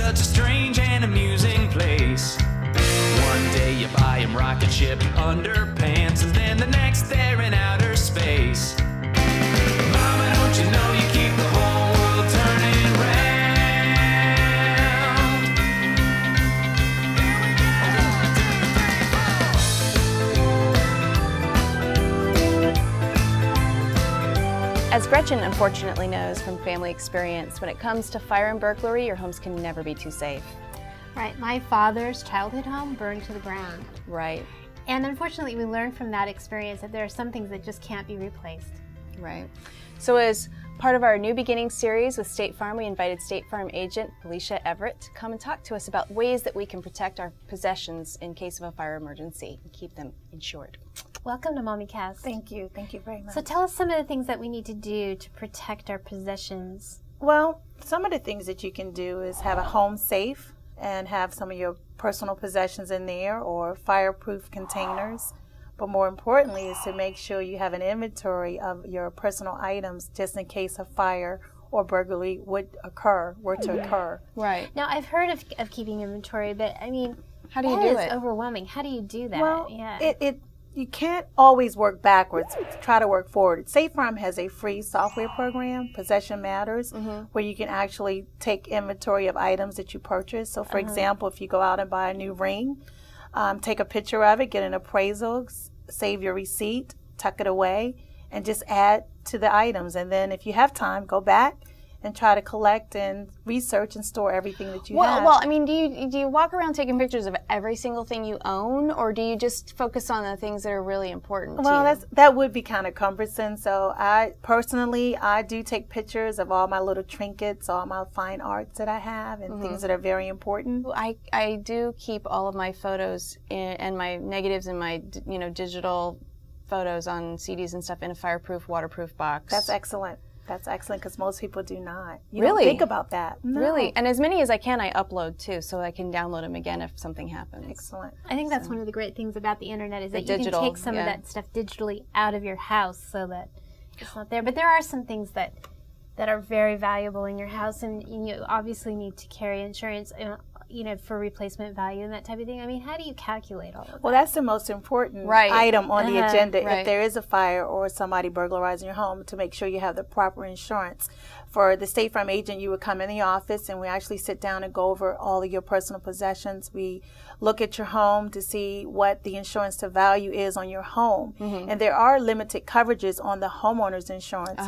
such a strange and amusing place. One day you buy 'em rocket ship underpants, and then the next they're in outer space. Mama, don't you know you keep the whole world turning round? As Gretchen unfortunately knows from family experience, when it comes to fire and burglary, your homes can never be too safe. Right, my father's childhood home burned to the ground. Right. And unfortunately, we learned from that experience that there are some things that just can't be replaced. Right. So as part of our New Beginnings series with State Farm, we invited State Farm agent Felicia Everett to come and talk to us about ways that we can protect our possessions in case of a fire emergency and keep them insured. Welcome to Mommy Cast. Thank you very much. So tell us some of the things that we need to do to protect our possessions. Well, some of the things that you can do is have a home safe and have some of your personal possessions in there, or fireproof containers. But more importantly is to make sure you have an inventory of your personal items just in case a fire or burglary were to occur. Right. Now, I've heard of keeping inventory, but I mean, how do you do it? It's overwhelming. How do you do that? Well, yeah. You can't always work backwards. Try to work forward. State Farm has a free software program, Possession Matters, where you can actually take inventory of items that you purchase. So, for example, if you go out and buy a new ring, take a picture of it, get an appraisal, save your receipt, tuck it away, and just add to the items. And then if you have time, go back and try to collect and research and store everything that you have. Well, I mean, do you walk around taking pictures of every single thing you own, or do you just focus on the things that are really important to you? Well, that would be kind of cumbersome. So I do take pictures of all my little trinkets, all my fine arts that I have, and things that are very important. I do keep all of my photos and my negatives and my digital photos on CDs and stuff in a fireproof, waterproof box. That's excellent. That's excellent, because most people do not. You really? Don't think about that. No. Really? And as many as I can, I upload too, so I can download them again if something happens. Excellent. I think that's one of the great things about the internet is that you digital, can take some of that stuff digitally out of your house so that it's not there. But there are some things that are very valuable in your house, and you obviously need to carry insurance, for replacement value and that type of thing. I mean, how do you calculate all of that? Well, that's the most important item on the agenda if there is a fire or somebody burglarizing your home, to make sure you have the proper insurance. For the State Farm agent, you would come in the office and we actually sit down and go over all of your personal possessions. We look at your home to see what the insurance to value is on your home. And there are limited coverages on the homeowner's insurance.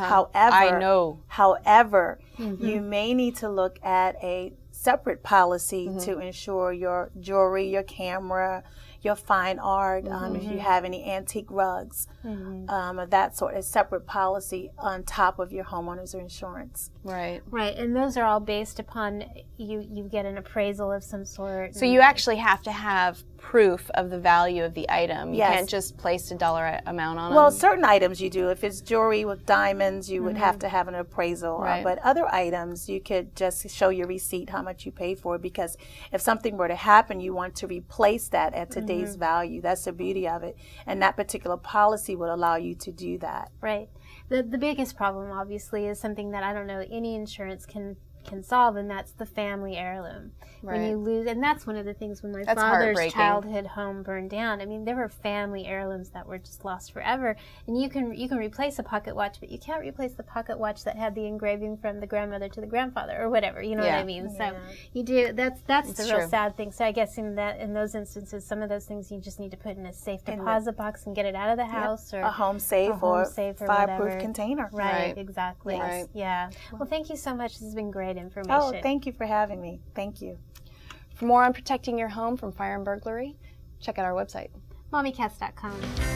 However, you may need to look at a separate policy to insure your jewelry, your camera, your fine art, if you have any antique rugs, of that sort, a separate policy on top of your homeowner's insurance. Right. Right, and those are all based upon you get an appraisal of some sort. So you actually have to have proof of the value of the item. You can't just place a dollar amount on them. Well, certain items you do. If it's jewelry with diamonds, you would have to have an appraisal. But other items, you could just show your receipt how much you paid for it, because if something were to happen, you want to replace that at today's value. That's the beauty of it. And that particular policy would allow you to do that. Right. The biggest problem, obviously, is something that I don't know any insurance can solve, and that's the family heirloom. When you lose, and that's one of the things when my father's childhood home burned down. I mean, there were family heirlooms that were just lost forever. And you can replace a pocket watch, but you can't replace the pocket watch that had the engraving from the grandmother to the grandfather or whatever. You know what I mean? So you do. That's the real sad thing. So I guess in those instances, some of those things you just need to put in a safe deposit box and get it out of the house, or a home safe, or fireproof container. Right. Exactly. Yes. Yeah. Well, thank you so much. This has been great information. Oh, thank you for having me. Thank you. For more on protecting your home from fire and burglary, check out our website. MommyCast.com.